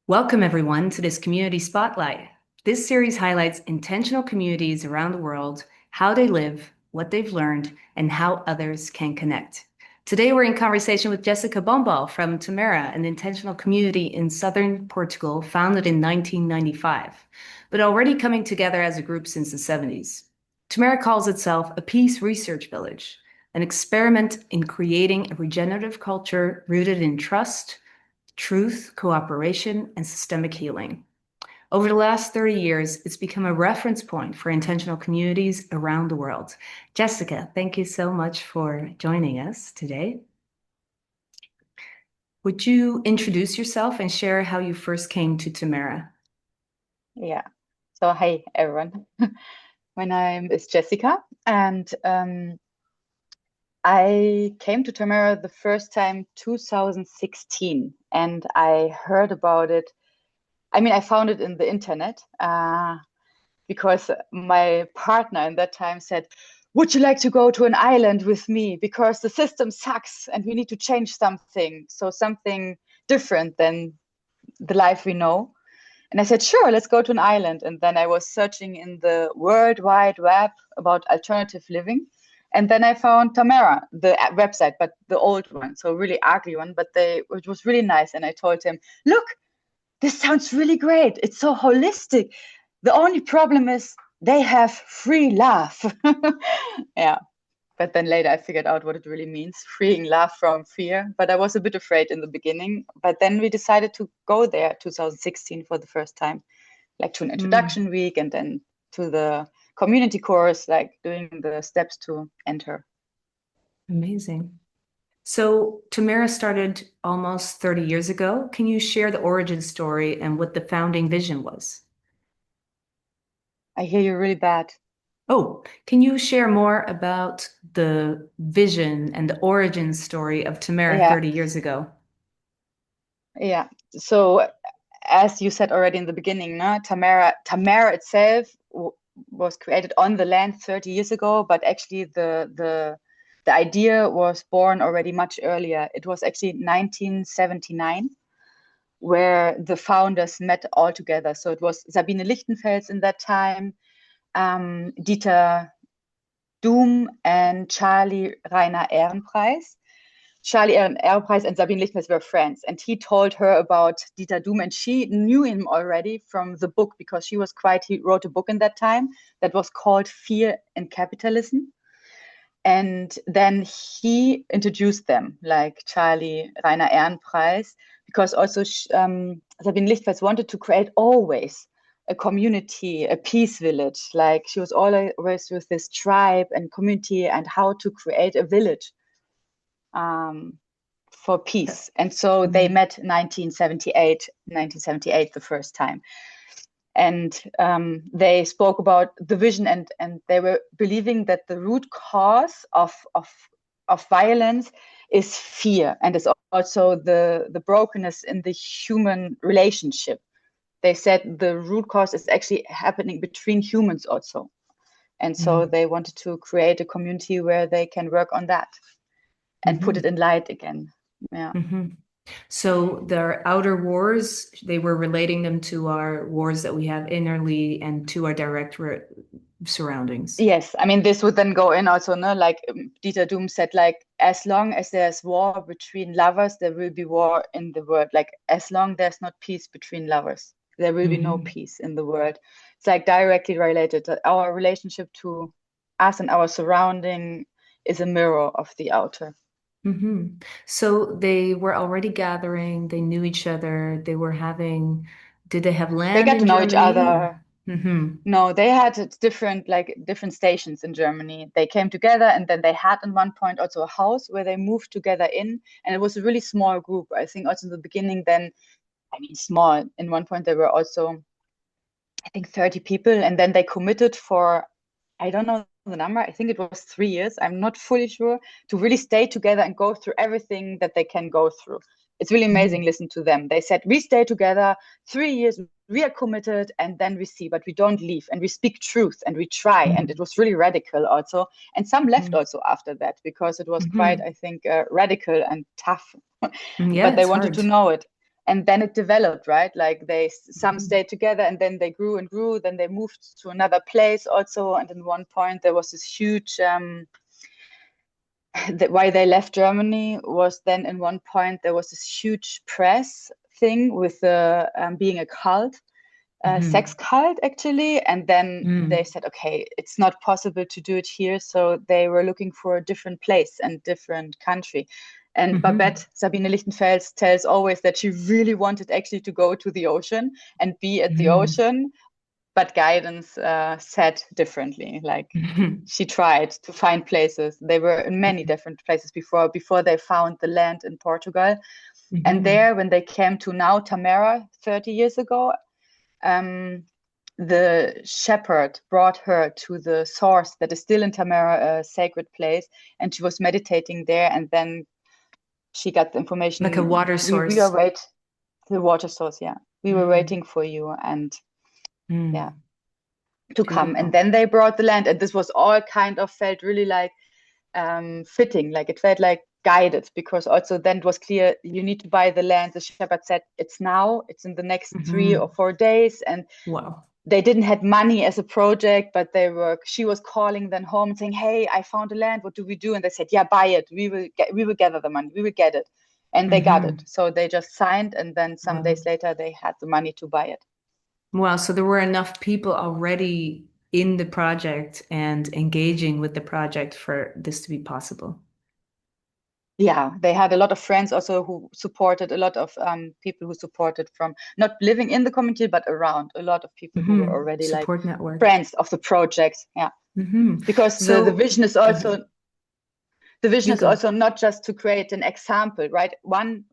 Welcome, everyone, to this Community Spotlight. This series highlights intentional communities around the world, how they live, what they've learned, and how others can connect. Today, we're in conversation with Jessica Bombal from Tamera, an intentional community in southern Portugal founded in 1995, but already coming together as a group since the 70s. Tamera calls itself a peace research village, an experiment in creating a regenerative culture rooted in trust, truth, cooperation, and systemic healing. Over the last 30 years, it's become a reference point for intentional communities around the world. Jessica, thank you so much for joining us today. Would you introduce yourself and share how you first came to Tamera? Yeah. So, hey, everyone. My name is Jessica, and I came to Tamera the first time 2016, and I heard about it. I mean, I found it in the internet because my partner in that time said, "Would you like to go to an island with me? Because the system sucks and we need to change something. So, something different than the life we know." And I said, sure, let's go to an island. And then I was searching in the World Wide Web about alternative living. And then I found Tamera, the website, but the old one, so really ugly one, but it was really nice. And I told him, look, this sounds really great. It's so holistic. The only problem is they have free love. Yeah. But then later I figured out what it really means, freeing love from fear. But I was a bit afraid in the beginning. But then we decided to go there 2016 for the first time, like to an introduction week and then to the community course, like doing the steps to enter. Amazing. So Tamera started almost 30 years ago. Can you share the origin story and what the founding vision was? I hear you really bad. Oh, can you share more about the vision and the origin story of Tamera Yeah, 30 years ago? yeah. So as you said already in the beginning, no? Tamera itself was created on the land 30 years ago, but actually the idea was born already much earlier. It was actually 1979 where the founders met all together. So it was Sabine Lichtenfels in that time, Dieter Doom, and Charlie Rainer Ehrenpreis. Charlie Ehrenpreis and Sabine Lichtmes were friends, and he told her about Dieter Doom, and she knew him already from the book because he wrote a book in that time that was called Fear and Capitalism. And then he introduced them, like Charlie Rainer Ehrenpreis, because also Sabine Lichtmes wanted to create always a community, a peace village. Like she was always with this tribe and community and how to create a village for peace. And so they Mhm. met 1978 the first time. And they spoke about the vision, and they were believing that the root cause of violence is fear, and is also the brokenness in the human relationship. They said the root cause is actually happening between humans also. And so Mm. they wanted to create a community where they can work on that and put it Mhm. in light again. Yeah. Mhm. So their outer wars, they were relating them to our wars that we have innerly and to our direct surroundings. Yes, I mean this would then go in also, no, like Dieter Doom said, like as long as there's war between lovers, there will be war in the world. Like as long there's not peace between lovers, there will be no Hmm. peace in the world. It's like directly related. Our relationship to us and our surrounding is a mirror of the outer. Hmm. So they were already gathering, they knew each other, they were having, did they have They land got to in know each Germany or? other. Hmm. No, they had different stations in Germany. They came together, and then they had at one point also a house where they moved together in, and it was a really small group. I think also in the beginning, then I mean small. In one point there were also I think 30 people, and then they committed for I don't know the number. I think it was 3 years. I'm not fully sure to really stay together and go through everything that they can go through. It's really amazing. Hmm. Listen to them. They said we stay together 3 years. We are committed, and then we see, but we don't leave, and we speak truth, and we try. And it Hmm. was really radical also. And some left Hmm. also after that because it was quite, Hmm. I think, radical and tough. Yeah, But they it's wanted to hard. know it. and then it developed, right? Like some stayed together, and then they grew and grew. Then they moved to another place also, and in one point there was this huge. Why they left Germany was then in one point there was this huge press thing with the being a cult, sex cult actually, and then they said, okay, it's not possible to do it here, so they were looking for a different place and different country. And Babette, Sabine Lichtenfels, tells always that she really wanted actually to go to the ocean and be at the ocean, but guidance said differently. Like she tried to find places. They were in many different places before they found the land in Portugal. And there, when they came to now Tamera 30 years ago, the shepherd brought her to the source that is still in Tamera, a sacred place, and she was meditating there. And then she got the information, like a water source. We are the water source. Yeah, we were waiting for you, and yeah, to come. And then they brought the land, and this was all kind of felt really like fitting, like it felt like guided, because also then it was clear you need to buy the land. The shepherd said it's now, it's in the next 3 or 4 days, and wow. They didn't have money as a project, but she was calling them home and saying, hey, I found a land, what do we do? And they said, yeah, buy it, we will gather the money, we will get it. And they got it. So they just signed, and then some days later they had the money to buy it. Wow, so there were enough people already in the project and engaging with the project for this to be possible. Yeah, they had a lot of friends also who supported, a lot of people who supported from not living in the community, but around, a lot of people who were already support network. friends of the project. Yeah, because the vision is also not just to create an example, right? One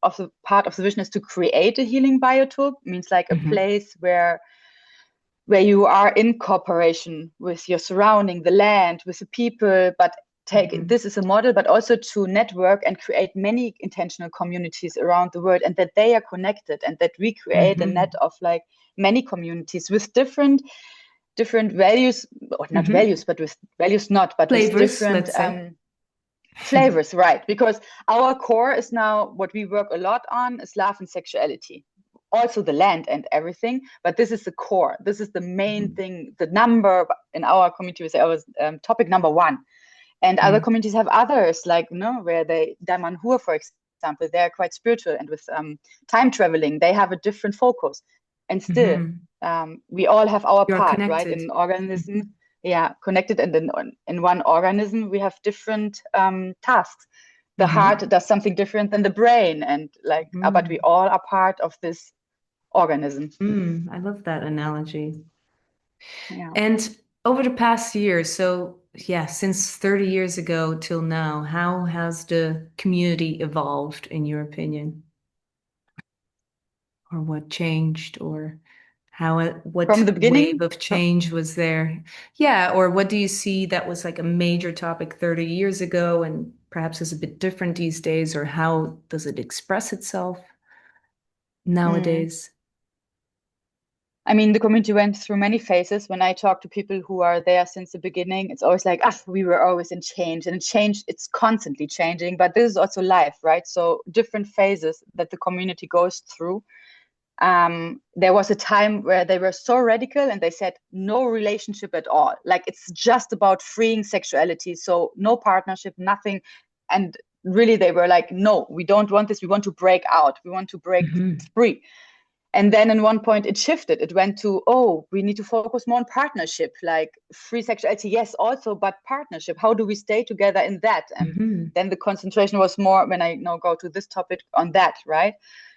of the part of the vision is to create a healing biotope, means like a place where you are in cooperation with your surrounding, the land, with the people, but take this as a model, but also to network and create many intentional communities around the world, and that they are connected, and that we create a net of like many communities with different values, or not values, but with values not, but flavors, with different flavors, right? Because our core is now, what we work a lot on is love and sexuality, also the land and everything, but this is the core, this is the main thing, the number in our community was topic number 1. And other communities have others, like where Damanhur, for example, they're quite spiritual, and with time traveling they have a different focus, and still we all have our part, connected. Right, in an organism, connected, and in one organism we have different tasks. The heart does something different than the brain, and but we all are part of this organism. I love that analogy. And over the past year, so since 30 years ago till now, how has the community evolved in your opinion? Or what changed, or what from the beginning wave of change was there? Yeah, or what do you see that was like a major topic 30 years ago and perhaps is a bit different these days, or how does it express itself nowadays? I mean, the community went through many phases. When I talk to people who are there since the beginning, it's always like, we were always in change, and it's constantly changing, but this is also life, right? So different phases that the community goes through. There was a time where they were so radical and they said no relationship at all. Like, it's just about freeing sexuality. So no partnership, nothing. And really they were like, no, we don't want this. We want to break out. We want to break free. And then in one point it shifted. It went to, we need to focus more on partnership, like free sexuality, yes, also, but partnership. How do we stay together in that? And then the concentration was more, when I now go to this topic, on that, right?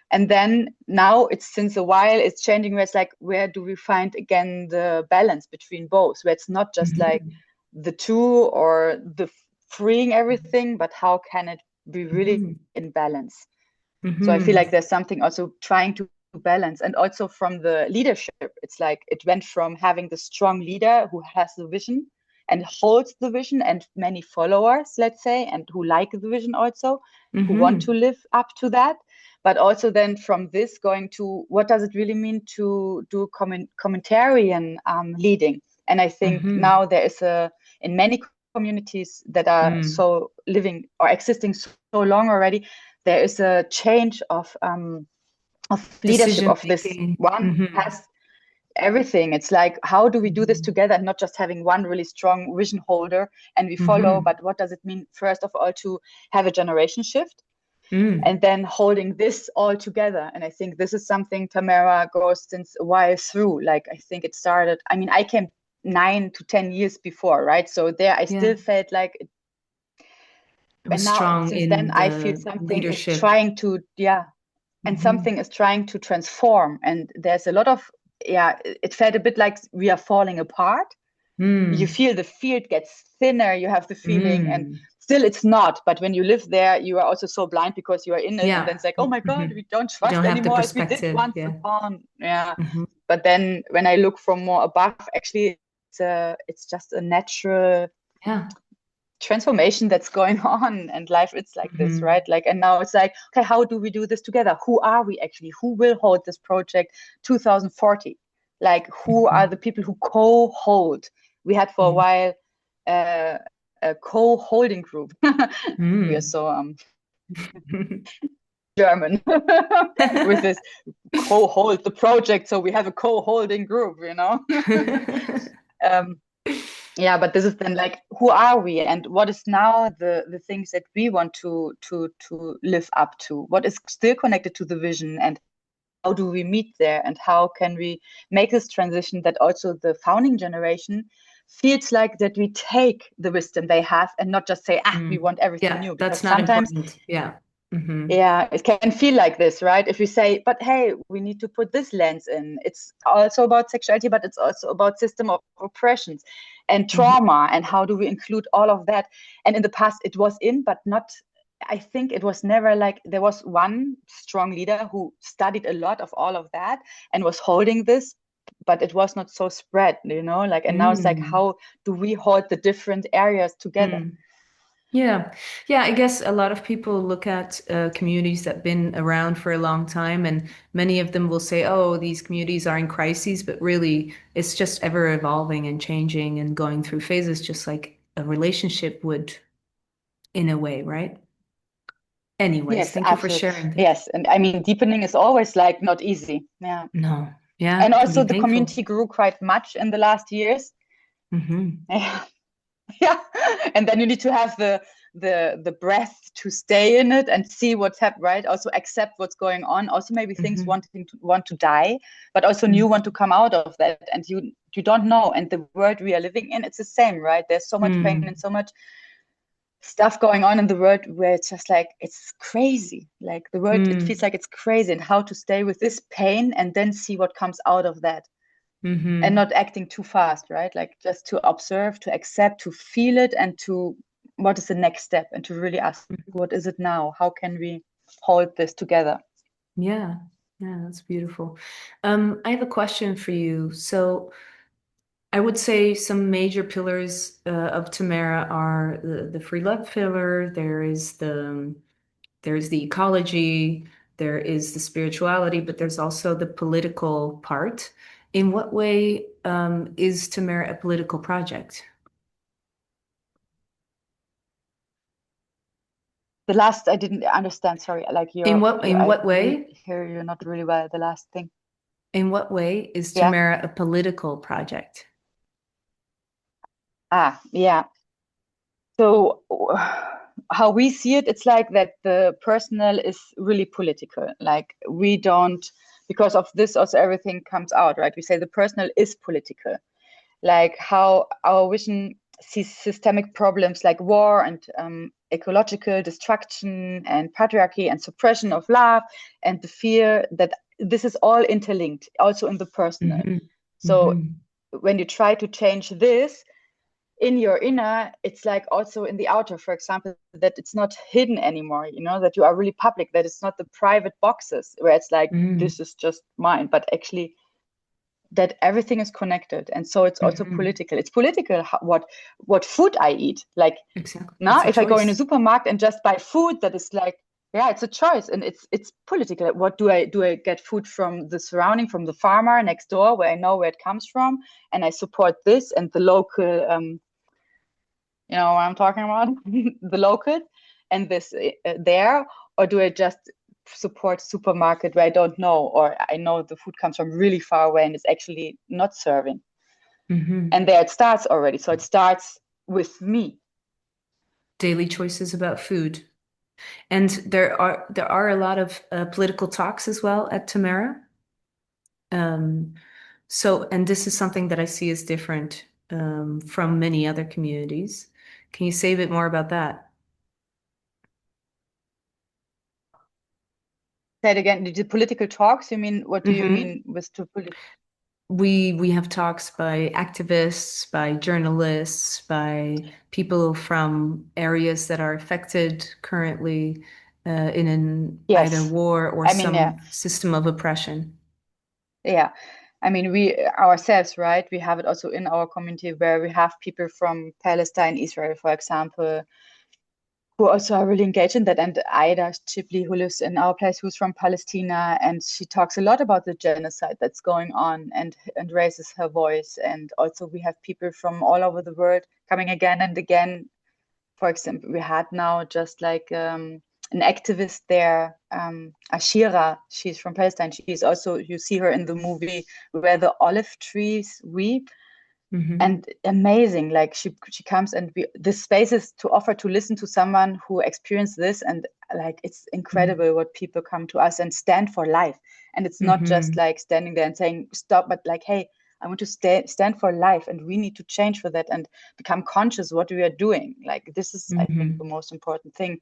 And then now since a while it's changing, where it's like, where do we find again the balance between both? Where it's not just like the two or the freeing everything, but how can it be really in balance? So I feel like there's something also trying to balance. And also from the leadership, it's like it went from having the strong leader who has the vision and holds the vision and many followers, let's say, and who like the vision also, who want to live up to that. But also then from this going to, what does it really mean to do communitarian leading? And I think now there is in many communities that are so living or existing so long already, there is a change of of leadership Decision of this making. one has everything. It's like, how do we do this together, and not just having one really strong vision holder and we follow, but what does it mean, first of all, to have a generation shift, and then holding this all together. And I think this is something Tamera goes since a while through. Like, I think it started, I mean, I came 9 to 10 years before, right? So there I still felt like it, It was and now strong since then in I feel the something is leadership. trying to, and something is trying to transform. And there's a lot of, it felt a bit like we are falling apart. You feel the field gets thinner, you have the feeling, and still it's not. But when you live there, you are also so blind because you are in it. And then it's like, oh my God, we don't You trust don't have the anymore as we did perspective. once Yeah. upon. Yeah. But then when I look from more above, actually, it's just a natural transformation that's going on, and life, it's like this, right? Like, and now it's like, okay, how do we do this together? Who are we actually? Who will hold this project 2040? Like, who are the people who co-hold? We had for a while a co-holding group. We are so German with this co-hold the project, so we have a co-holding group, yeah, but this is then like, who are we, and what is now the things that we want to live up to, what is still connected to the vision, and how do we meet there, and how can we make this transition that also the founding generation feels like that we take the wisdom they have and not just say, we want everything new, because That's not sometimes important. Yeah. yeah, it can feel like this, right? If we say, but hey, we need to put this lens in. It's also about sexuality, but it's also about system of oppressions and trauma, and how do we include all of that? And in the past it was in, but not, I think it was never like, there was one strong leader who studied a lot of all of that and was holding this, but it was not so spread, like, and now it's like, how do we hold the different areas together? Yeah. Yeah, I guess a lot of people look at communities that have been around for a long time, and many of them will say, oh, these communities are in crises, but really it's just ever evolving and changing and going through phases, just like a relationship would, in a way, right? Anyways, Yes, thank you for absolutely. sharing this. Yes. And I mean, deepening is always like not easy. Yeah. No. Yeah, And it can be also the painful. community grew quite much in the last years. Yeah. Yeah. And then you need to have the breath to stay in it and see what's happened, right? Also accept what's going on. Also maybe things want to die, but also new want to come out of that. And you don't know. And the world we are living in, it's the same, right? There's so much pain and so much stuff going on in the world where it's just like, it's crazy. Like the world, it feels like it's crazy, and how to stay with this pain and then see what comes out of that, and not acting too fast, right? Like just to observe, to accept, to feel it, and to, what is the next step, and to really ask, what is it now? How can we hold this together? Yeah. Yeah, that's beautiful. I have a question for you. So I would say some major pillars of Tamera are the free love pillar. There's the ecology, there is the spirituality, but there's also the political part. In what way is Tamera a political project? The last, I didn't understand, sorry, like In I what really way? hear you not really well, the last thing. In what way is Yeah. Tamera a political project? Yeah. So how we see it, it's like that the personal is really political. Like we don't, because of this also everything comes out, right? We say the personal is political. Like how our vision sees systemic problems like war and ecological destruction and patriarchy and suppression of love, and the fear that this is all interlinked also in the personal. So when you try to change this in your inner, it's like also in the outer, for example, that it's not hidden anymore, that you are really public, that it's not the private boxes where it's like, this is just mine, but actually that everything is connected. And so it's also political. It's political what food I eat. Like Exactly. now, It's a if I go in a choice. supermarket and just buy food, that is like, yeah, it's a choice, and it's political. What do I get food from the surrounding, from the farmer next door, where I know where it comes from, and I support this and the local, you know what I'm talking about, the local, and this there, or do I just support a supermarket where I don't know, or I know the food comes from really far away and it's actually not serving. And there it starts already. So it starts with me. Daily choices about food. And there are a lot of political talks as well at Tamera. And this is something that I see as different from many other communities. Can you say a bit more about that? Say it again. The political talks, you mean, what do you Hmm. mean with the political? We have talks by activists, by journalists, by people from areas that are affected currently in an either Yes. war or I mean, yeah. some system of oppression. Yeah. I mean, we ourselves, right? We have it also in our community where we have people from Palestine, Israel, for example, who also are really engaged in that. And Ida Chibli, who lives in our place, who's from Palestine, and she talks a lot about the genocide that's going on and raises her voice. And also we have people from all over the world coming again and again. For example, we had now just like an activist there, Ashira. She's from Palestine. She's also, you see her in the movie Where the Olive Trees Weep, Hmm. and amazing. Like she comes and the spaces to offer to listen to someone who experienced this, and like it's incredible what people come to us and stand for life. And it's not just Hmm. like standing there and saying stop, but like, hey, I want to stand for life, and we need to change for that and become conscious what we are doing. Like this is, I think, the Hmm. most important thing.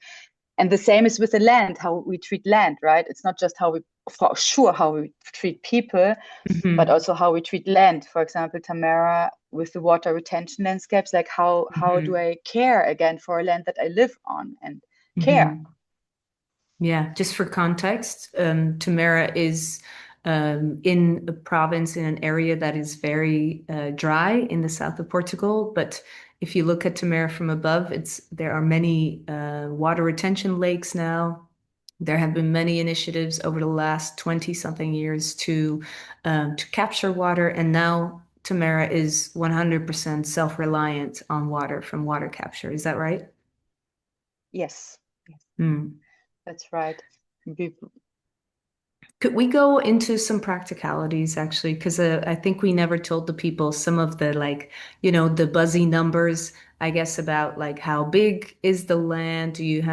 And the same is with the land, how we treat land, right? It's not just how we, for sure, how we treat people, but Hmm. also how we treat land. For example, Tamera with the water retention landscapes, like how do Hmm. I care again for a land that I live on and care? Hmm. Yeah, just for context, Tamera is in a province in an area that is very dry in the south of Portugal. But if you look at Tamera from above, there are many water retention lakes now. There have been many initiatives over the last 20 something years to capture water, and now Tamera is 100% self-reliant on water from water capture. Is that right? Yes, yes, Hmm. that's right. We, Could we go into some practicalities actually? Because I think we never told the people some of the like, the buzzy numbers, I guess, about like how big is the land? Do you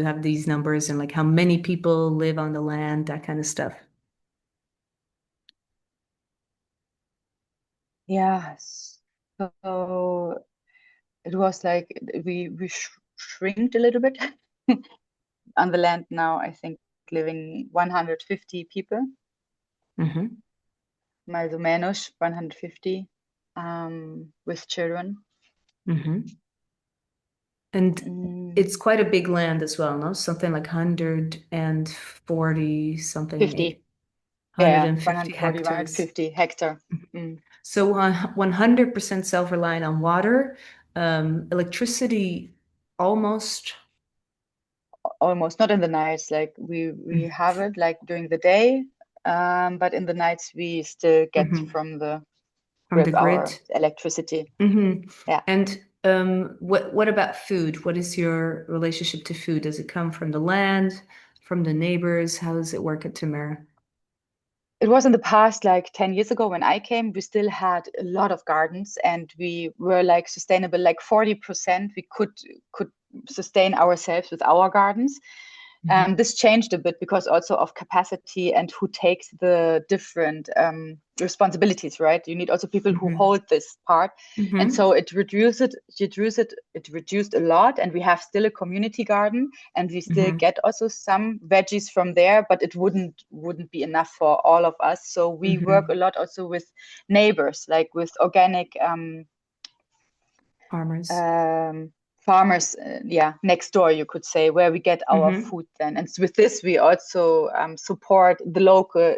have these numbers and like how many people live on the land, that kind of stuff? yeah. So it was like we shrinked a little bit on the land now. I think living 150 people, Hmm. mais ou menos 150, with children. Hmm. And Mm, it's quite a big land as well, no? Something like 140 something, fifty. Yeah, 150 140, hectares. 150 hectare. Mm. So 100% self-reliant on water, electricity almost. Almost not in the nights. Like we Mhm. have it like during the day, but in the nights we still get Mhm. from the From the grid our grid. electricity. Hmm. Yeah. And what about food? What is your relationship to food? Does it come from the land, from the neighbors? How does it work at Tamara? It was in the past, like 10 years ago when I came, we still had a lot of gardens and we were like sustainable, like 40% we could sustain ourselves with our gardens. Hmm. This changed a bit because also of capacity and who takes the different responsibilities, right? You need also people who Hmm. hold this part. And Hmm. so it reduced a lot. And we have still a community garden and we still Hmm. get also some veggies from there, but it wouldn't be enough for all of us. So we work a Hmm. lot also with neighbors, like with organic Farmers. um, farmers, yeah, next door, you could say, where we get our Hmm. food then. And with this, we also support the local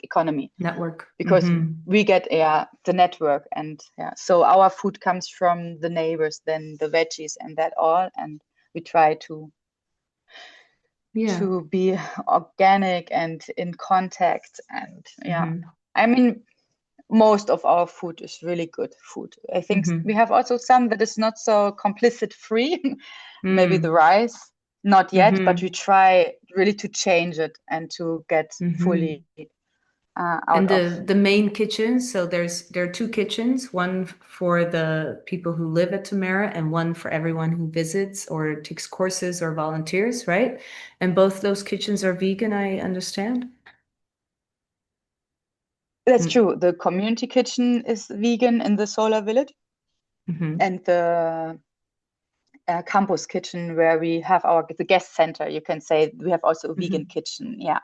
economy Network. because Hmm. we get, yeah, the network. And yeah, so our food comes from the neighbors, then the veggies and that all. And we try Yeah. to be organic and in contact. And yeah, Hmm. I mean, most of our food is really good food. I think we Hmm. have also some that is not so complicit free. Maybe the Mm. rice, not yet, but we Hmm. try really to change it and to get fully out And of. the main kitchen, so there are two kitchens, one for the people who live at Tamera and one for everyone who visits or takes courses or volunteers, right? And both those kitchens are vegan, I understand. That's true. The community kitchen is vegan in the solar village, Mm-hmm. and the campus kitchen where we have the guest center, you can say we have also a vegan Mm-hmm. kitchen. Yeah.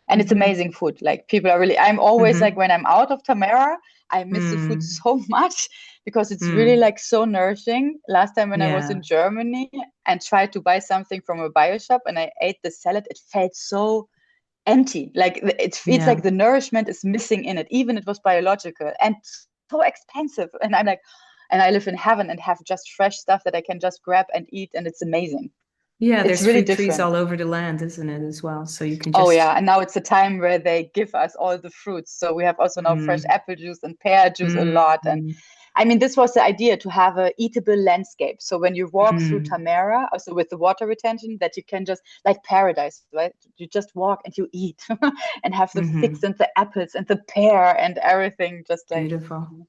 And it's Mm-hmm. amazing food. Like people are really, I'm always like, Mm-hmm. when I'm out of Tamera, I miss the food Mm. so much because it's really Mm. like so nourishing. Last time when I was Yeah. in Germany and tried to buy something from a bio shop and I ate the salad, it felt so empty. Like it feels like Yeah. the nourishment is missing in it, even it was biological and so expensive. And I'm like, and I live in heaven and have just fresh stuff that I can just grab and eat, and it's amazing. Yeah, It's there's really fruit trees different. all over the land, isn't it, as well? So you can Oh just yeah, and now it's a time where they give us all the fruits. So we have also now fresh mm, apple juice and pear juice a lot. And mm, I mean, this was the idea to have a eatable landscape. So when you walk through mm, Tamera, also with the water retention, that you can just like paradise, right? You just walk and you eat and have the figs mm-hmm. and the apples and the pear and everything just like Beautiful.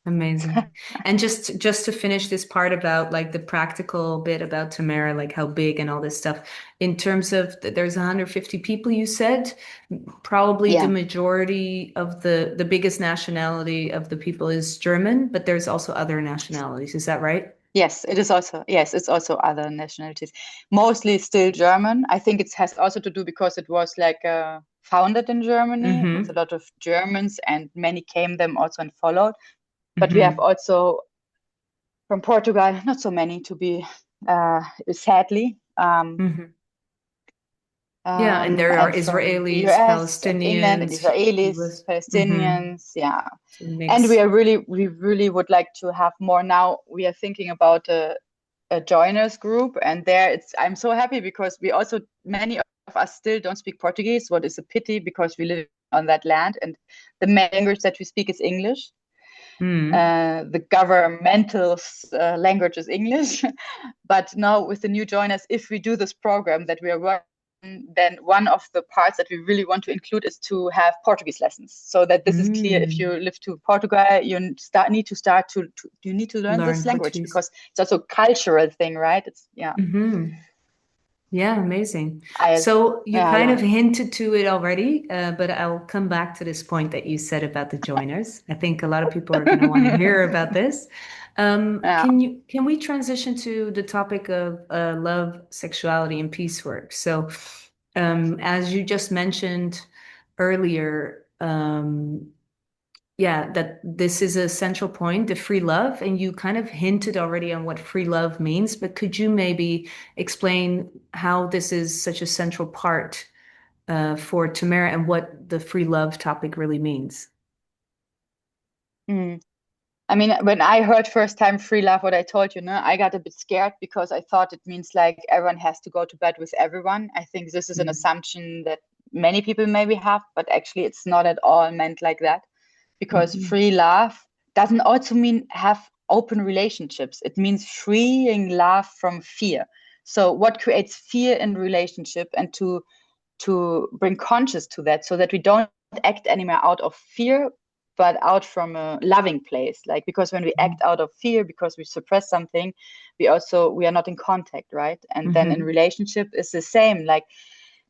Amazing. And just to finish this part about like the practical bit about Tamara, like how big and all this stuff, in terms of there's 150 people you said, probably the yeah. majority of the biggest nationality of the people is German, but there's also other nationalities. Is that right? Yes, it is also, yes, it's also other nationalities. Mostly still German. I think it has also to do because it was like founded in Germany with a Mm-hmm. lot of Germans, and many came them also and followed. But we have Mm-hmm. also from Portugal, not so many to be sadly, Mm-hmm. Yeah, and there are and from the Israelis, US and England and Palestinians, Israelis, US. Mm-hmm. Palestinians, yeah. It's a And mix. we really would like to have more now. We are thinking about a joiners group, and there it's, I'm so happy because we also, many of us still don't speak Portuguese, what is a pity because we live on that land, and the main language that we speak is English. Mm. The governmental language is English. But now with the new joiners, if we do this program that we are working, then one of the parts that we really want to include is to have Portuguese lessons, so that this is clear. If you Mm. live to Portugal, you need to start to you need to learn Learn this language Portuguese. because it's also a cultural thing, right? It's yeah. Hmm. Yeah, amazing. I So you yeah, I kind love of it. hinted to it already, but I'll come back to this point that you said about the joiners. I think a lot of people are going to want to hear about this. Yeah. Can we transition to the topic of love, sexuality, and peace work? So, as you just mentioned earlier, yeah, that this is a central point, the free love, and you kind of hinted already on what free love means, but could you maybe explain how this is such a central part for Tamara and what the free love topic really means? Mm. I mean, when I heard first time free love, what I told you, no, I got a bit scared because I thought it means like everyone has to go to bed with everyone. I think this is an Mm-hmm. assumption that many people maybe have, but actually it's not at all meant like that. Because free love doesn't also mean have open relationships. It means freeing love from fear. So what creates fear in relationship, and to bring conscious to that so that we don't act anymore out of fear but out from a loving place, like because when we act out of fear because we suppress something, we are not in contact, right? And then in Mm-hmm. relationship is the same, like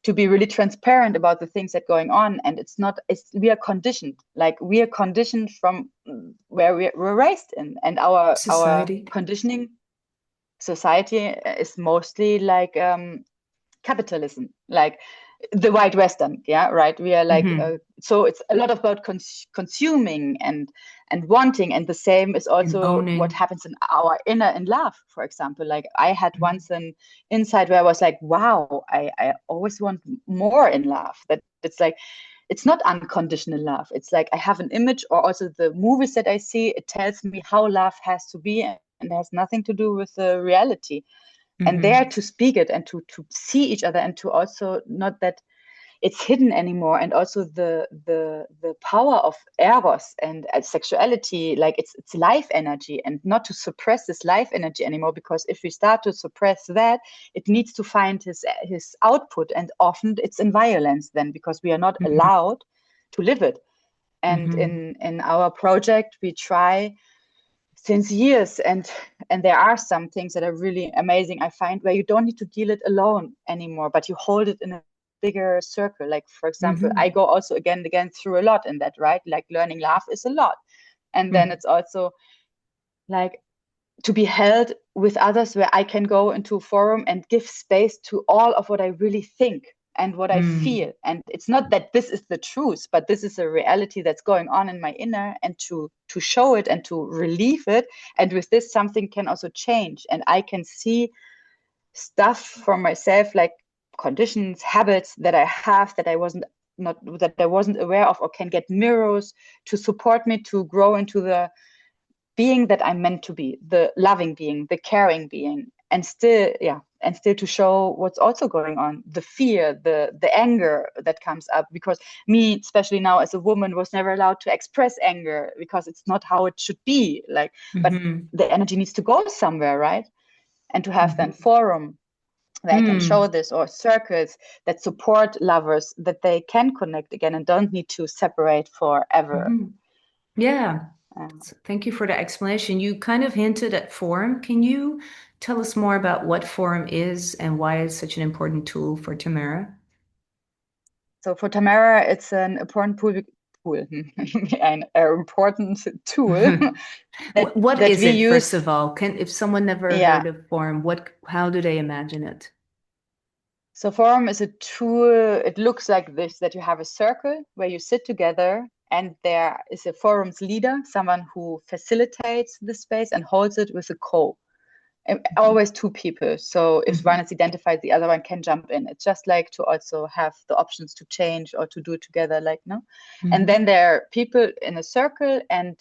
to be really transparent about the things that going on. And it's we are conditioned, like we are conditioned from where we're raised in, and our Society. conditioning society is mostly like capitalism, like the white western, yeah, right? We are like Mm-hmm. so it's a lot about consuming and wanting, and the same is And also what owning. happens in our inner in love. For example, like I had once an insight where I was like, wow, I always want more in love, that it's like it's not unconditional love. It's like I have an image, or also the movies that I see, it tells me how love has to be, and it has nothing to do with the reality. And there Mm-hmm. to speak it and to see each other, and to also not that, it's hidden anymore. And also the power of eros and sexuality, like it's life energy, and not to suppress this life energy anymore, because if we start to suppress that, it needs to find his output, and often it's in violence then, because we are not allowed to live it. And in our project we try since years, and there are some things that are really amazing, I find, where you don't need to deal it alone anymore, but you hold it in a bigger circle. Like, for example, I go also again and again through a lot in that, right? Like, learning love is a lot. And then it's also like to be held with others, where I can go into a forum and give space to all of what I really think and what I feel. And it's not that this is the truth, but this is a reality that's going on in my inner, and to show it and to relieve it. And with this, something can also change, and I can see stuff for myself, like conditions, habits that I have that I wasn't aware of, or can get mirrors to support me to grow into the being that I'm meant to be, the loving being, the caring being. And still to show what's also going on, the fear, the anger that comes up, because me, especially now as a woman, was never allowed to express anger, because it's not how it should be, like, but the energy needs to go somewhere, right? And to have then forum where I can show this, or circles that support lovers, that they can connect again and don't need to separate forever. Yeah. Thank you for the explanation. You kind of hinted at forum. Can you tell us more about what forum is and why it's such an important tool for Tamera? So for Tamera, it's an important an important tool What that is we it, use. first of all? If someone never heard of forum, how do they imagine it? So forum is a tool. It looks like this, that you have a circle where you sit together, and there is a forum's leader, someone who facilitates the space and holds it with a co. Always two people. So if one is identified, the other one can jump in. It's just like to also have the options to change or to do it together, like, no. And then there are people in a circle, and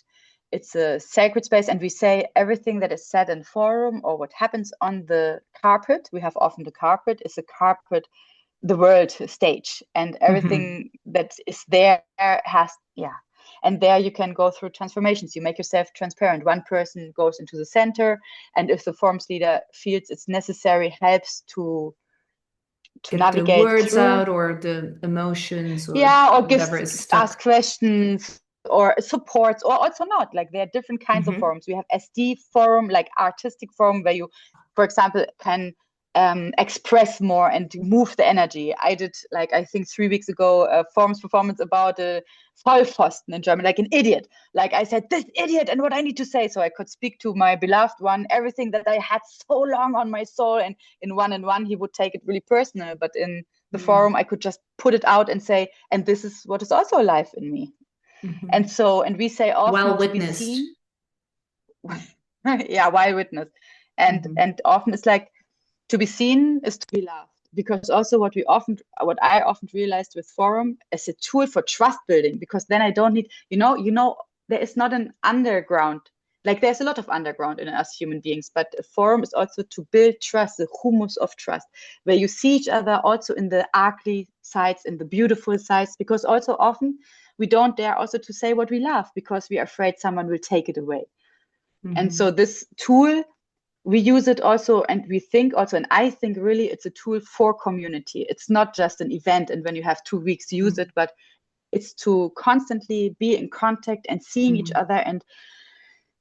it's a sacred space, and we say everything that is said in forum, or what happens on the carpet. We have often the carpet is a carpet, the world stage, and everything that is there has, and there you can go through transformations. You make yourself transparent. One person goes into the center, and if the forums leader feels it's necessary, helps to Get the navigate words through, out, or the emotions, or or whatever gives, is ask stuck. questions, or supports, or also not. Like, there are different kinds of forums. We have SD forum, like artistic forum, where you, for example, can express more and move the energy. I did, like, I think 3 weeks ago, a forums performance about a Vollpfosten in German, like an idiot. Like, I said, this idiot, and what I need to say, so I could speak to my beloved one, everything that I had so long on my soul, and in one he would take it really personal, but in the forum I could just put it out and say, and this is what is also alive in me. And so, and we say often, Well to be witnessed. seen. While witness. And often it's like, to be seen is to be loved, because also what I often realized with forum is a tool for trust building, because then I don't need, there is not an underground, like, there's a lot of underground in us human beings, but a forum is also to build trust, the humus of trust, where you see each other also in the ugly sides, in the beautiful sides, because also often we don't dare also to say what we love, because we are afraid someone will take it away. And so this tool, we use it also, and we think also, and I think really it's a tool for community. It's not just an event, and when you have 2 weeks, use it, but it's to constantly be in contact and seeing each other,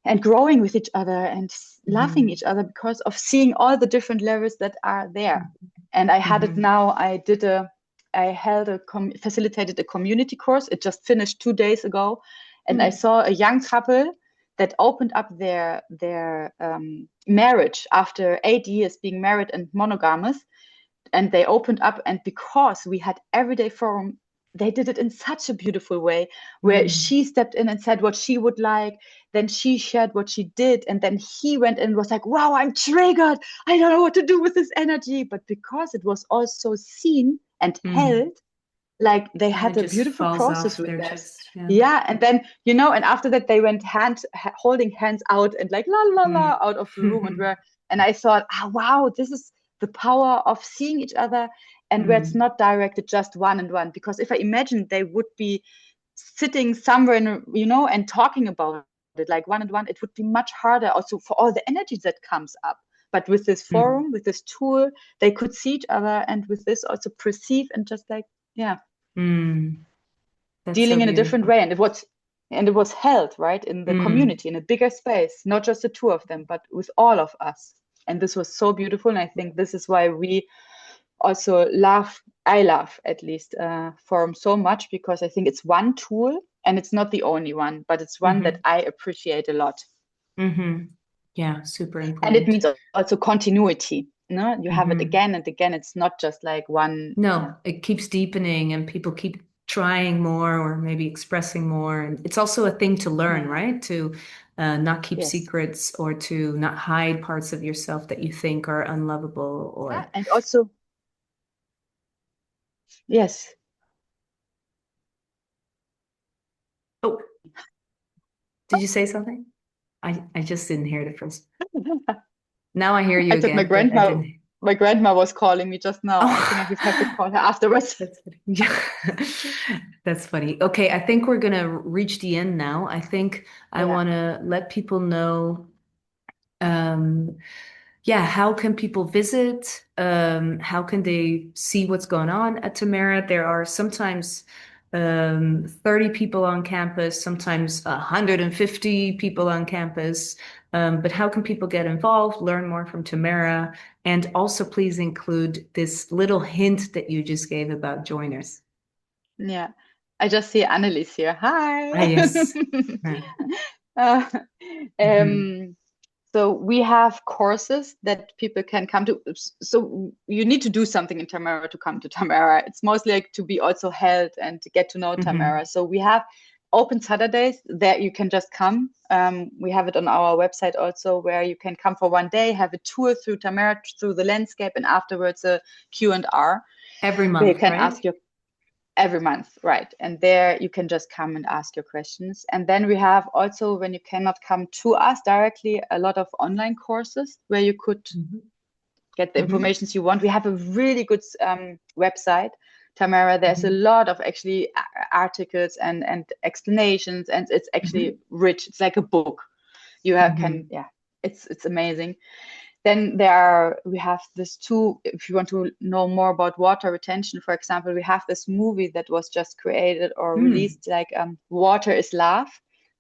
and growing with each other, and loving each other, because of seeing all the different levels that are there. And I had it now, facilitated a community course. It just finished 2 days ago. And I saw a young couple that opened up their marriage after 8 years being married and monogamous. And they opened up, and because we had everyday forum, they did it in such a beautiful way, where she stepped in and said what she would like, then she shared what she did, and then he went in and was like, wow, I'm triggered, I don't know what to do with this energy. But because it was also seen and held, like, they had a beautiful process with that. And then, and after that they went holding hands out, and like, la la la, out of the room, and I thought, wow, this is the power of seeing each other and where it's not directed just one and one. Because if I imagine they would be sitting somewhere in, and talking about it like one and one, it would be much harder also for all the energy that comes up. But with this forum, with this tool, they could see each other, and with this also perceive and just like, That's dealing so in a different beautiful. way. And it was held right in the community, in a bigger space, not just the two of them, but with all of us. And this was so beautiful. And I think this is why we also I love at least forum so much, because I think it's one tool and it's not the only one, but it's one that I appreciate a lot. Yeah, super And it important. means also continuity. No, you have it again and again. It's not just like one. No, it keeps deepening and people keep trying more or maybe expressing more. And it's also a thing to learn, right? To not keep Yes. secrets or to not hide parts of yourself that you think are unlovable Yeah, or. and also, yes. Oh, did you say something? I just didn't hear the first. Now I hear you I thought again, but I didn't. my grandma was calling me just now. I think I Oh, have to call her afterwards. that's funny. Yeah. That's funny. Okay, I think we're gonna reach the end now. I think I Yeah. want to let people know, um, yeah, how can people visit? How can they see what's going on at Tamera? There are sometimes 30 people on campus, sometimes 150 people on campus. But how can people get involved, learn more from Tamera, and also please include this little hint that you just gave about joiners? Yeah. I just see Annelies here. Ah, Hi. yes. Yeah. Uh, Mhm. um, so we have courses that people can come to. So you need to do something in Tamera to come to Tamera. It's mostly like to be also held and to get to know Mhm. Tamera. So we have open Saturdays that you can just come. We have it on our website also, where you can come for one day, have a tour through Tamera, through the landscape, and afterwards a Q&R, Every where you month, can right? ask your every month, right? And there you can just come and ask your questions. And then we have also, when you cannot come to us directly, a lot of online courses where you could Mhm. get the Mhm. information you want. We have a really good website, Tamera. There's a Mhm. lot of actually articles and explanations, and it's actually Mhm. rich. It's like a book. You have, can, Mhm. yeah, it's amazing. Then we have this two, if you want to know more about water retention, for example, we have this movie that was just created or Mm. released, like Water is Love.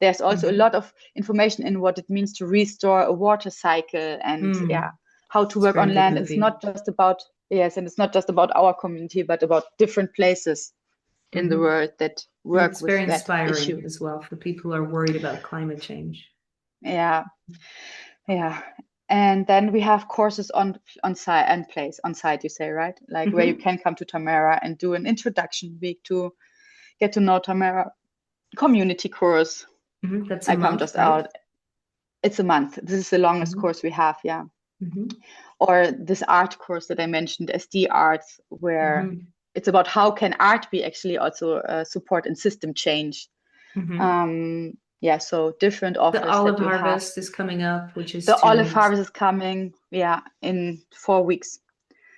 There's also a Mhm. lot of information in what it means to restore a water cycle, and yeah, Mm. how to It's a work very on good land. It's movie. not just about, yes, and it's not just about our community, but about different places in the Hmm. world that And work it's with very that issue. inspiring as well for people who are worried about climate change. Yeah. Yeah. And then we have courses on site and place on site, you say, right? Like where you Hmm. can come to Tamera and do an introduction week to get to know Tamera, community course. Hmm. That's a I come month, just right? out. It's a month. This is the longest Hmm. course we have, yeah. Hmm. Or this art course that I mentioned, SD Arts, where Hmm. it's about how can art be actually also support in system change. Hmm. Yeah, so different The offers olive that we have. harvest is coming up, which is The two olive weeks. harvest is coming, yeah, in 4 weeks.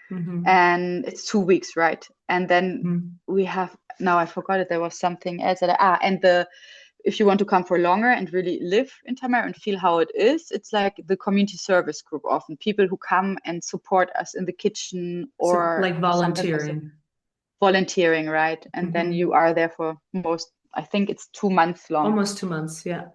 Hmm. And it's 2 weeks, right? And then Hmm. we have, now I forgot it, there was something else and the if you want to come for longer and really live in Tamera and feel how it is, it's like the community service group, often people who come and support us in the kitchen, So, or like sometimes also volunteering. volunteering, right? And then you Hmm. are there for I think it's 2 months long. Almost 2 months, yeah.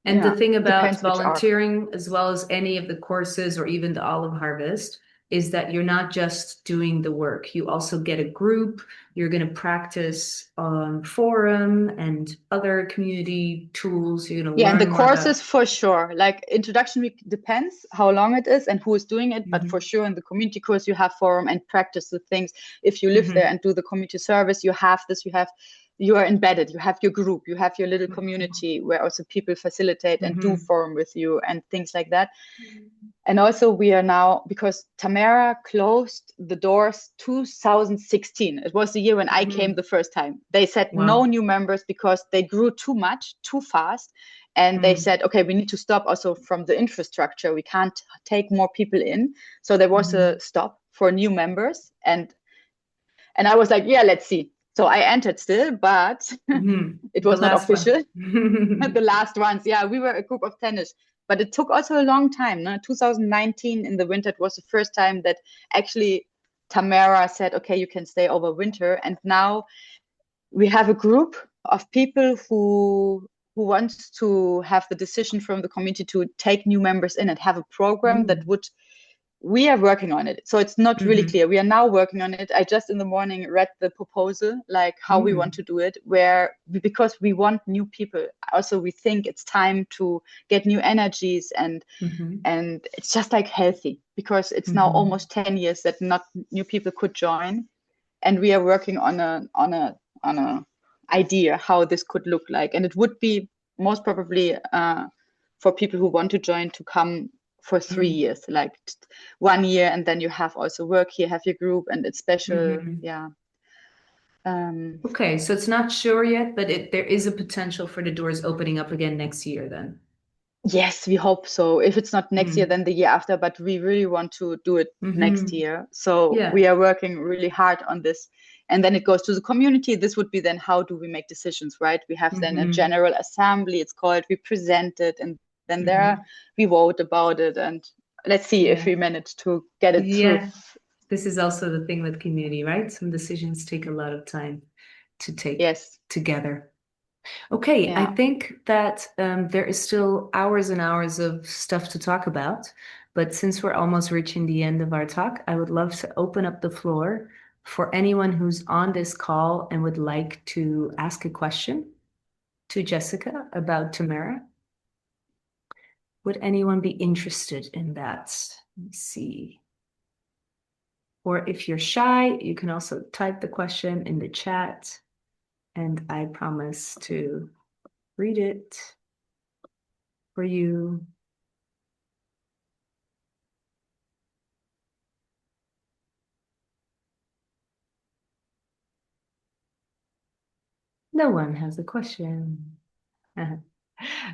And the Yeah, thing about depends which arc. volunteering, as well as any of the courses or even the olive harvest, is that you're not just doing the work. You also get a group. You're going to practice on forum and other community tools. You're going to Yeah, and the learn more about. courses for sure. Like introduction week depends how long it is and who is doing it, but for Hmm. sure in the community course you have forum and practice the things. If you live there Hmm. and do the community service, you are embedded, you have your group, you have your little community where also people facilitate and do Hmm. forum with you and things like that. And also we are now, because Tamera closed the doors 2016. It was the year when I came Hmm. the first time. They said no Wow. new members because they grew too much, too fast. And they Mm. said, okay, we need to stop also from the infrastructure. We can't take more people in. So there was a Hmm. stop for new members. And And I was like, yeah, let's see. So I entered still, but it The was not last one. official. The last ones, yeah, we were a group of 10ish, but it took also a long time. No? 2019 in the winter, it was the first time that actually Tamera said, okay, you can stay over winter. And now we have a group of people who wants to have the decision from the community to take new members in and have a program that Mm. would, we are working on it. So it's not really Mm-hmm. clear. We are now working on it. I just in the morning read the proposal, like how we want Mm. to do it, because we want new people. Also, we think it's time to get new energies, Mm-hmm. and it's just like healthy, because it's now Mm-hmm. almost 10 years that not new people could join. And we are working on a idea how this could look like. And it would be most probably for people who want to join to come for 3 years, like 1 year, and then you have also work here, have your group, and it's special. Mm-hmm. Yeah. Okay, so it's not sure yet, but there is a potential for the doors opening up again next year then. Yes, we hope so. If it's not next year, Mm. then the year after, but we really want to do it next Mm-hmm. year. So we Yeah. are working really hard on this. And then it goes to the community. This would be then how do we make decisions, right? We have then a Mm-hmm. general assembly, it's called, we present it, and then Mm-hmm. we vote about it. And let's see if Yeah. we manage to get it through. Yeah. This is also the thing with community, right? Some decisions take a lot of time to take Yes. together. Okay, I Yeah. think that there is still hours and hours of stuff to talk about, but since we're almost reaching the end of our talk, I would love to open up the floor for anyone who's on this call and would like to ask a question to Jessica about Tamera. Would anyone be interested in that? Let me see. Or if you're shy, you can also type the question in the chat, and I promise to read it for you. No one has a question.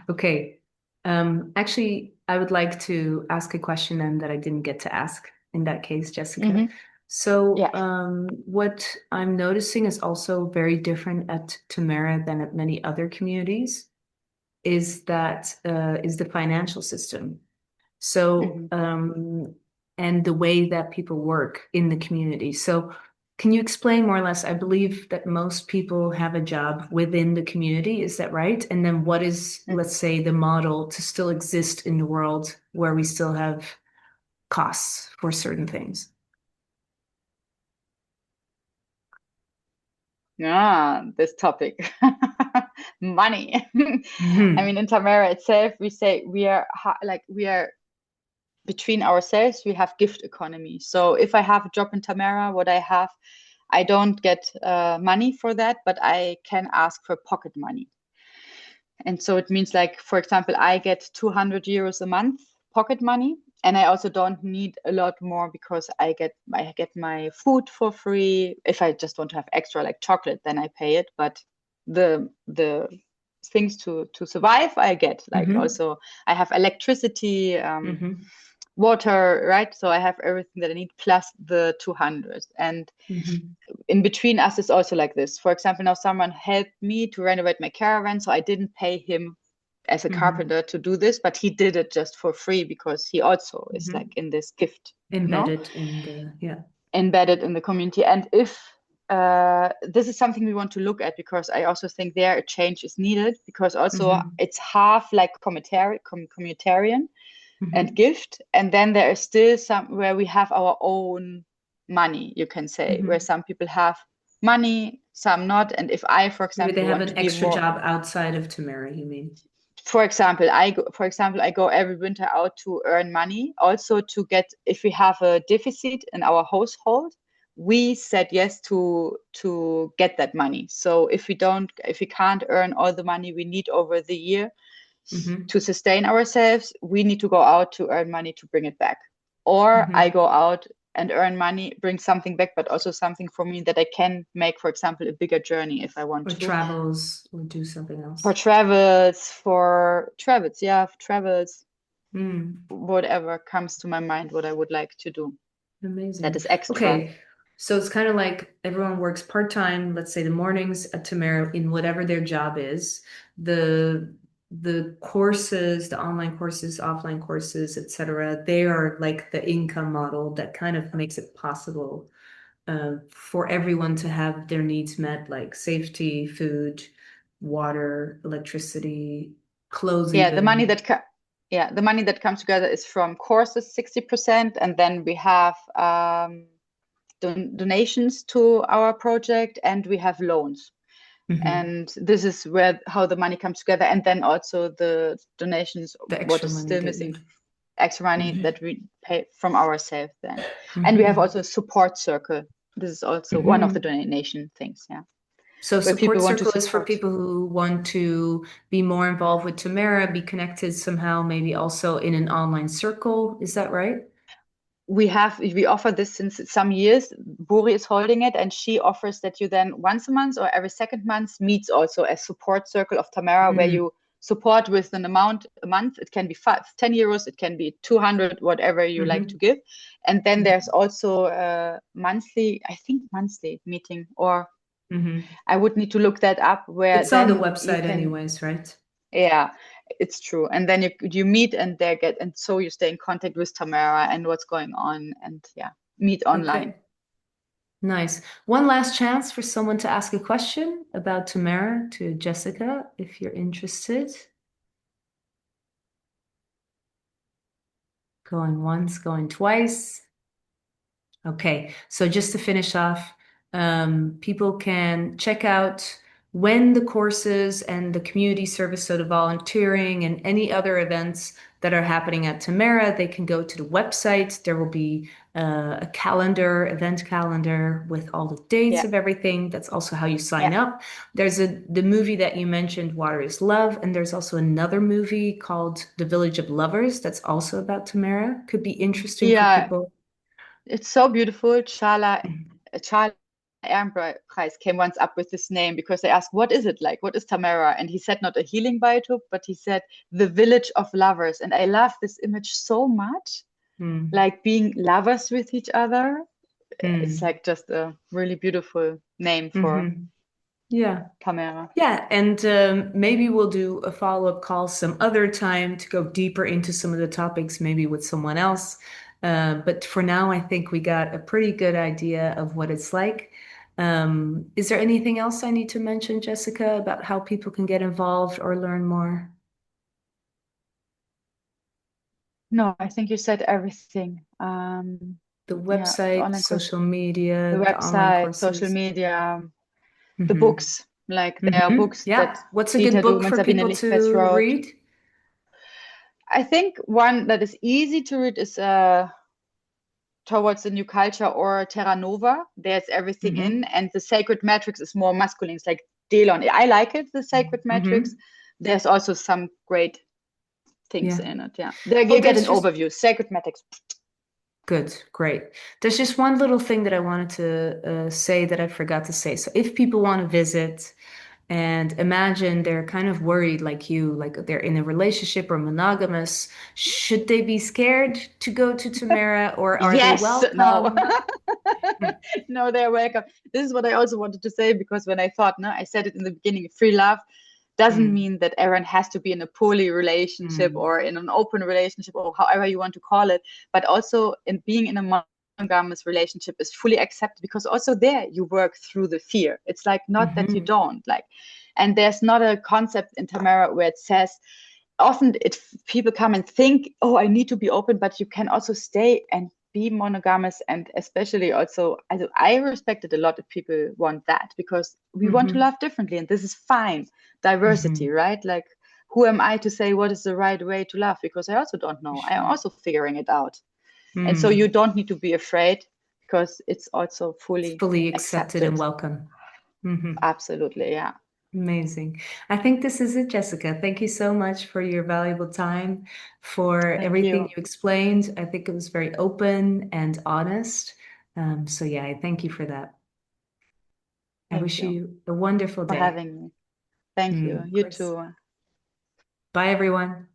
Okay. Actually, I would like to ask a question then that I didn't get to ask in that case, Jessica. Hmm. So, Yeah. what I'm noticing is also very different at Tamera than at many other communities is the financial system. So, Hmm. and the way that people work in the community. So, can you explain more or less? I believe that most people have a job within the community. Is that right? And then what is, let's say, the model to still exist in the world where we still have costs for certain things? Yeah, this topic. Money. I Hmm. mean, in Tamera itself, we say we are like we are between ourselves, we have gift economy. So if I have a job in Tamera, what I have, I don't get money for that, but I can ask for pocket money. And so it means, like, for example, I get 200 euros a month pocket money, and I also don't need a lot more because I get my food for free. If I just want to have extra like chocolate, then I pay it. But the things to survive, I get. Like, Hmm. also I have electricity, Hmm. water, right? So I have everything that I need plus the 200. And Hmm. in between us is also like this. For example, now someone helped me to renovate my caravan, so I didn't pay him as a Hmm. carpenter to do this, but he did it just for free because he also is like Hmm. in this gift, no, Embedded in the, yeah. embedded in the community. And if this is something we want to look at, because I also think there a change is needed, because also Hmm. it's half like communitarian and Hmm. gift, and then there is still some where we have our own money, you can say, where Hmm. some people have money, some not. And if I, for Maybe they example, have want to an be extra more, job outside of Tamera, you mean? for example, I go every winter out to earn money, also to get, if we have a deficit in our household, we said yes to get that money. So if we can't earn all the money we need over the year Hmm. to sustain ourselves, we need to go out to earn money to bring it back. Or I Hmm. go out and earn money, bring something back, but also something for me that I can make, for example, a bigger journey if I want Or to. travels or do something For else. travels, yeah, for travels, Mm, whatever comes to my mind, what I would like to do that amazing. is extra. Okay. So it's kind of like everyone works part-time, let's say the mornings at Tamera in whatever their job is. The the courses, the online courses, offline courses, etc., they are like the income model that kind of makes it possible for everyone to have their needs met, like safety, food, water, electricity, clothes Yeah, the money even. that yeah, the money that comes together is from courses 60%, and then we have donations to our project, and we have loans. Hmm. And this is where how the money comes together, and then also the donations, The what extra is money still that missing, you. extra money Hmm. that we pay from ourselves then. And we have Hmm. also a support circle. This is also one of the Hmm. donation things, yeah, So where support people want to circle is for support. people who want to be more involved with Tamara, be connected somehow, maybe also in an online circle. Is that right? We offer this since some years. Buri is holding it, and she offers that you then once a month or every second month meets also a support circle of Tamara, where Mm-hmm. you support with an amount a month. It can be 10 euros, it can be 200, whatever you like to Mm-hmm. give. And then there's also a monthly, I think monthly meeting, or Mm-hmm. I would need to look that up, where It's on the then you website can, anyways, right? yeah, it's true. And then you meet, and there get, and so you stay in contact with Tamara and what's going on, and yeah, meet online. Okay. Nice. One last chance for someone to ask a question about Tamara to Jessica, if you're interested. Going once, going twice. Okay, so just to finish off, people can check out when the courses and the community service, so the volunteering and any other events that are happening at Tamera, they can go to the website. There will be a calendar, event calendar with all the dates Yeah, of everything. That's also how you sign yeah, up. There's the movie that you mentioned, Water is Love, and there's also another movie called The Village of Lovers that's also about Tamera. Could be interesting for yeah. people. It's so beautiful. Charla Ehrenpreis came once up with this name because they asked, "What is it like? What is Tamara?" And he said, not a healing biotope, but he said the village of lovers. And I love this image so much, Mm. like being lovers with each other. It's Mm. like just a really beautiful name for Hmm. Yeah. Tamara. Yeah. And maybe we'll do a follow-up call some other time to go deeper into some of the topics, maybe with someone else. But for now, I think we got a pretty good idea of what it's like. Is there anything else I need to mention, Jessica, about how people can get involved or learn more? No, I think you said everything. The Yeah, the website, online course, social the media, the online website, social courses. media, the Hmm. books. Like there are Hmm. books that Yeah. What's a good Dieter book Doom and for Sabine people Lichtfest to wrote. read? I think one that is easy to read is Towards the New Culture or Terra Nova. There's everything in, Hmm. and the Sacred Matrix is more masculine. It's like Delon. I like it, the Sacred Matrix. Hmm. There's also some great things Yeah. in it. Yeah, there Oh, you get an there's just overview. Sacred Matrix. good, great. There's just one little thing that I wanted to say that I forgot to say. So if people want to visit and imagine they're kind of worried like you, like they're in a relationship or monogamous, should they be scared to go to Tamara or are they Yes, no, welcome? Hmm. no, they're welcome. This is what I also wanted to say, because when I thought, no, I said it in the beginning, free love doesn't Hmm. mean that everyone has to be in a poly relationship Hmm. or in an open relationship or however you want to call it, but also in being in a monogamous relationship is fully accepted, because also there you work through the fear. It's like not that you Hmm. don't like, and there's not a concept in Tamara where it says, often people come and think, oh, I need to be open, but you can also stay and be monogamous. And especially also, I respect it a lot if people want that, because we want to Hmm. love differently, and this is fine. Diversity, Hmm. right? Like, who am I to say what is the right way to love? Because I also don't know. I am Sure. also figuring it out. And so you Hmm. don't need to be afraid, because it's also It's fully fully accepted and accepted. welcome. Hmm. Absolutely, yeah. Amazing. I think this is it, Jessica. Thank you so much for your valuable time, for Thank everything you. you explained. I think it was very open and honest. So yeah, I thank you for that. I Thank wish you you a wonderful for day. having me. Thank you. Of You course. too. Bye, everyone.